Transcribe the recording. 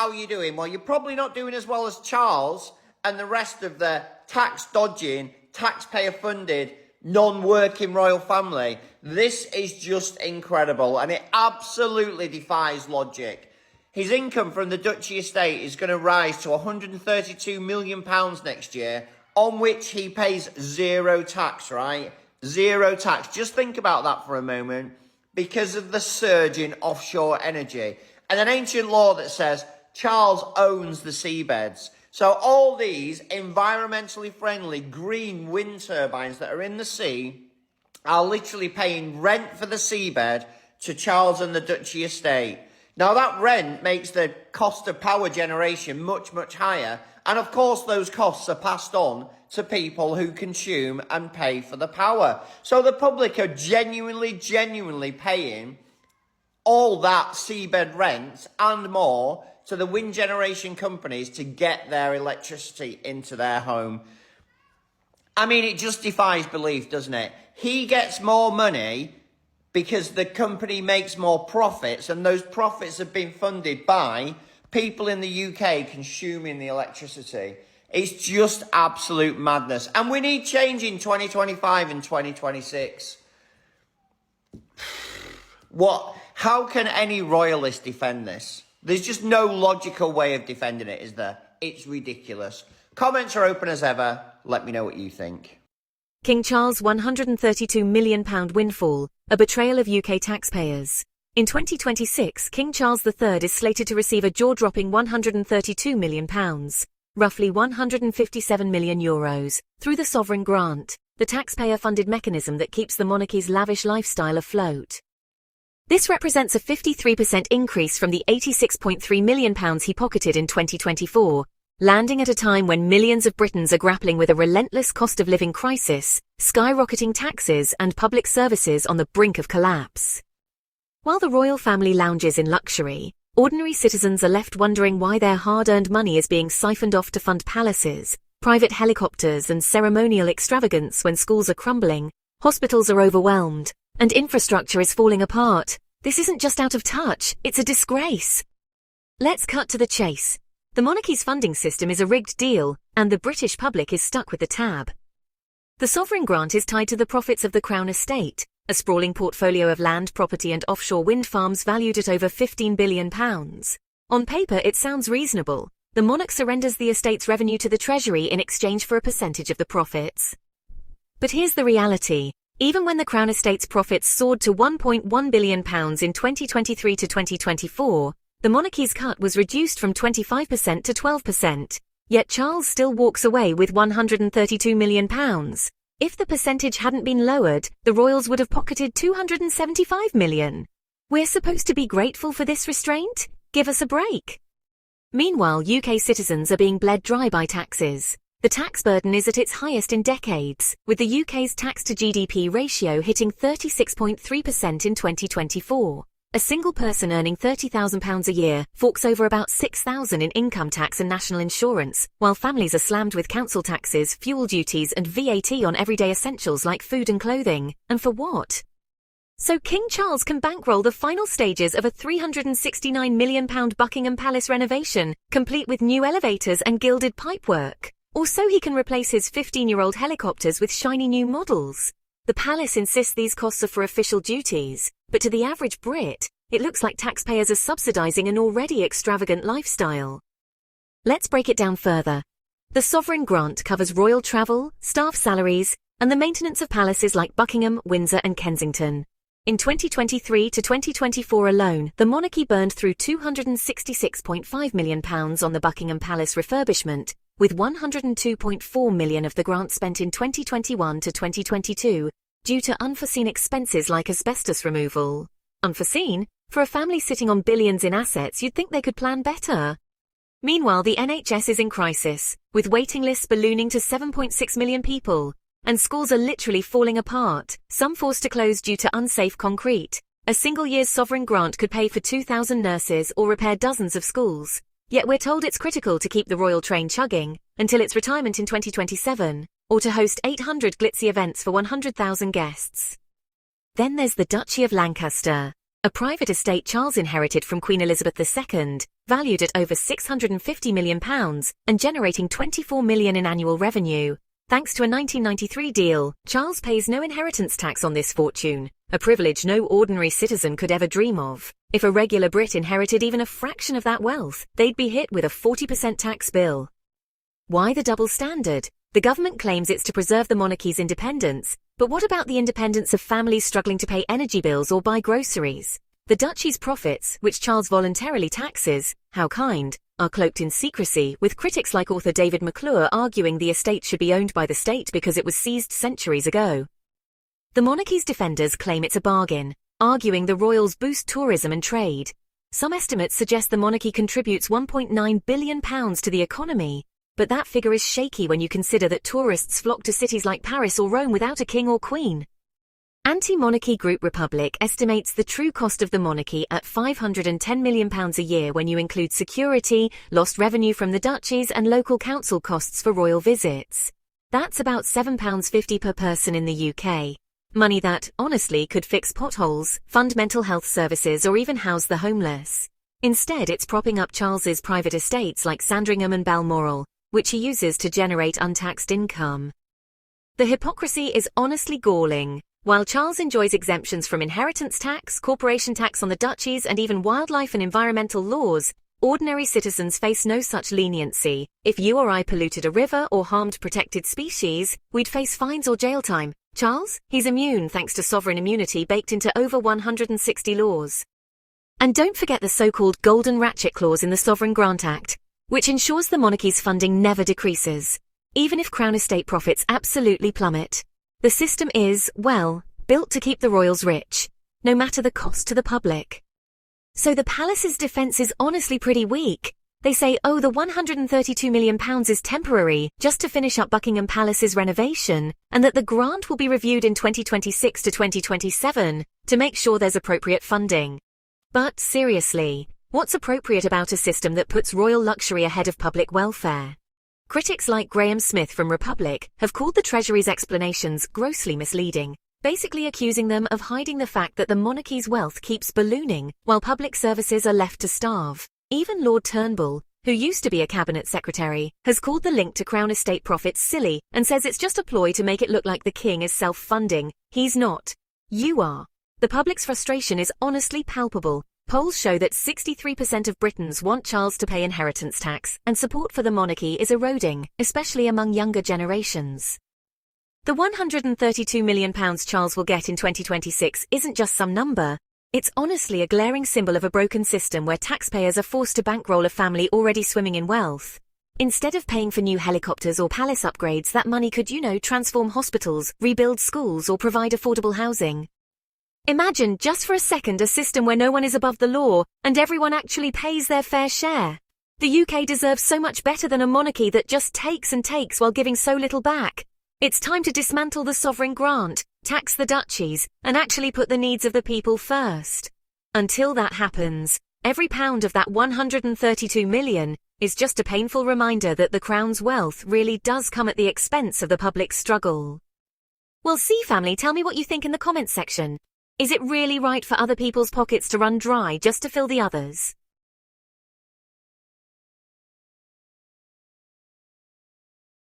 How are you doing? Well, you're probably not doing as well as Charles and the rest of the tax-dodging, taxpayer-funded, non-working royal family. This is just incredible, and it absolutely defies logic. His income from the Duchy estate is going to rise to £132 million next year, on which he pays zero tax, right? Zero tax. Just think about that for a moment, because of the surge in offshore energy. And an ancient law that says Charles owns the seabeds. So all these environmentally friendly green wind turbines that are in the sea are literally paying rent for the seabed to Charles and the Duchy estate. Now that rent makes the cost of power generation much, much higher. And of course those costs are passed on to people who consume and pay for the power. So the public are genuinely paying all that seabed rent and more to the wind generation companies to get their electricity into their home. I mean, it just defies belief, doesn't it? He gets more money because the company makes more profits, and those profits have been funded by people in the UK consuming the electricity. It's just absolute madness. And we need change in 2025 and 2026. What? How can any royalist defend this? There's just no logical way of defending it, is there? It's ridiculous. Comments are open as ever. Let me know what you think. King Charles' £132 million windfall, a betrayal of UK taxpayers. In 2026, King Charles III is slated to receive a jaw-dropping £132 million, roughly €157 million, through the sovereign grant, the taxpayer-funded mechanism that keeps the monarchy's lavish lifestyle afloat. This represents a 53% increase from the £86.3 million he pocketed in 2024, landing at a time when millions of Britons are grappling with a relentless cost of living crisis, skyrocketing taxes, and public services on the brink of collapse. While the royal family lounges in luxury, ordinary citizens are left wondering why their hard-earned money is being siphoned off to fund palaces, private helicopters, and ceremonial extravagance when schools are crumbling, hospitals are overwhelmed, and infrastructure is falling apart. This isn't just out of touch, it's a disgrace. Let's cut to the chase. The monarchy's funding system is a rigged deal, and the British public is stuck with the tab. The sovereign grant is tied to the profits of the Crown estate, a sprawling portfolio of land, property and offshore wind farms valued at over £15 billion. On paper, it sounds reasonable. The monarch surrenders the estate's revenue to the Treasury in exchange for a percentage of the profits. But here's the reality. Even when the Crown estate's profits soared to £1.1 billion in 2023 to 2024, the monarchy's cut was reduced from 25% to 12%, yet Charles still walks away with £132 million. If the percentage hadn't been lowered, the royals would have pocketed £275 million. We're supposed to be grateful for this restraint? Give us a break. Meanwhile, UK citizens are being bled dry by taxes. The tax burden is at its highest in decades, with the UK's tax-to-GDP ratio hitting 36.3% in 2024. A single person earning £30,000 a year forks over about £6,000 in income tax and national insurance, while families are slammed with council taxes, fuel duties and VAT on everyday essentials like food and clothing. And for what? So King Charles can bankroll the final stages of a £369 million Buckingham Palace renovation, complete with new elevators and gilded pipework. Or so he can replace his 15-year-old helicopters with shiny new models. The palace insists these costs are for official duties, but to the average Brit, it looks like taxpayers are subsidising an already extravagant lifestyle. Let's break it down further. The sovereign grant covers royal travel, staff salaries, and the maintenance of palaces like Buckingham, Windsor and Kensington. In 2023 to 2024 alone, the monarchy burned through £266.5 million on the Buckingham Palace refurbishment, with £102.4 million of the grant spent in 2021 to 2022, due to unforeseen expenses like asbestos removal. Unforeseen? For a family sitting on billions in assets, you'd think they could plan better. Meanwhile, the NHS is in crisis, with waiting lists ballooning to 7.6 million people, and schools are literally falling apart, some forced to close due to unsafe concrete. A single year's sovereign grant could pay for 2,000 nurses or repair dozens of schools. Yet we're told it's critical to keep the royal train chugging until its retirement in 2027, or to host 800 glitzy events for 100,000 guests. Then there's the Duchy of Lancaster. a private estate Charles inherited from Queen Elizabeth II, valued at over £650 million and generating £24 million in annual revenue. Thanks to a 1993 deal, Charles pays no inheritance tax on this fortune, a privilege no ordinary citizen could ever dream of. If a regular Brit inherited even a fraction of that wealth, they'd be hit with a 40% tax bill. Why the double standard? The government claims it's to preserve the monarchy's independence, but what about the independence of families struggling to pay energy bills or buy groceries? The duchy's profits, which Charles voluntarily taxes, how kind, are cloaked in secrecy, with critics like author David McClure arguing the estate should be owned by the state because it was seized centuries ago. The monarchy's defenders claim it's a bargain, arguing the royals boost tourism and trade. Some estimates suggest the monarchy contributes £1.9 billion to the economy, but that figure is shaky when you consider that tourists flock to cities like Paris or Rome without a king or queen. Anti-monarchy group Republic estimates the true cost of the monarchy at £510 million a year when you include security, lost revenue from the duchies and local council costs for royal visits. That's about £7.50 per person in the UK. Money that, honestly, could fix potholes, fund mental health services or even house the homeless. Instead, it's propping up Charles's private estates like Sandringham and Balmoral, which he uses to generate untaxed income. The hypocrisy is honestly galling. While Charles enjoys exemptions from inheritance tax, corporation tax on the duchies, and even wildlife and environmental laws, ordinary citizens face no such leniency. If you or I polluted a river or harmed protected species, we'd face fines or jail time. Charles? He's immune thanks to sovereign immunity baked into over 160 laws. And don't forget the so-called golden ratchet clause in the Sovereign Grant Act, which ensures the monarchy's funding never decreases, even if Crown estate profits absolutely plummet. The system is, well, built to keep the royals rich, no matter the cost to the public. So the palace's defence is honestly pretty weak. They say, oh, the £132 million is temporary, just to finish up Buckingham Palace's renovation, and that the grant will be reviewed in 2026 to 2027 to make sure there's appropriate funding. But seriously, what's appropriate about a system that puts royal luxury ahead of public welfare? Critics like Graham Smith from Republic have called the Treasury's explanations grossly misleading, basically accusing them of hiding the fact that the monarchy's wealth keeps ballooning while public services are left to starve. Even Lord Turnbull, who used to be a cabinet secretary, has called the link to Crown estate profits silly and says it's just a ploy to make it look like the king is self-funding. He's not. You are. The public's frustration is honestly palpable. Polls show that 63% of Britons want Charles to pay inheritance tax, and support for the monarchy is eroding, especially among younger generations. The £132 million Charles will get in 2026 isn't just some number. It's honestly a glaring symbol of a broken system where taxpayers are forced to bankroll a family already swimming in wealth. Instead of paying for new helicopters or palace upgrades, that money could, transform hospitals, rebuild schools, or provide affordable housing. Imagine, just for a second, a system where no one is above the law, and everyone actually pays their fair share. The UK deserves so much better than a monarchy that just takes and takes while giving so little back. It's time to dismantle the sovereign grant, tax the duchies, and actually put the needs of the people first. Until that happens, every pound of that £132 million is just a painful reminder that the Crown's wealth really does come at the expense of the public's struggle. Well, see, family, tell me what you think in the comments section. Is it really right for other people's pockets to run dry just to fill the others?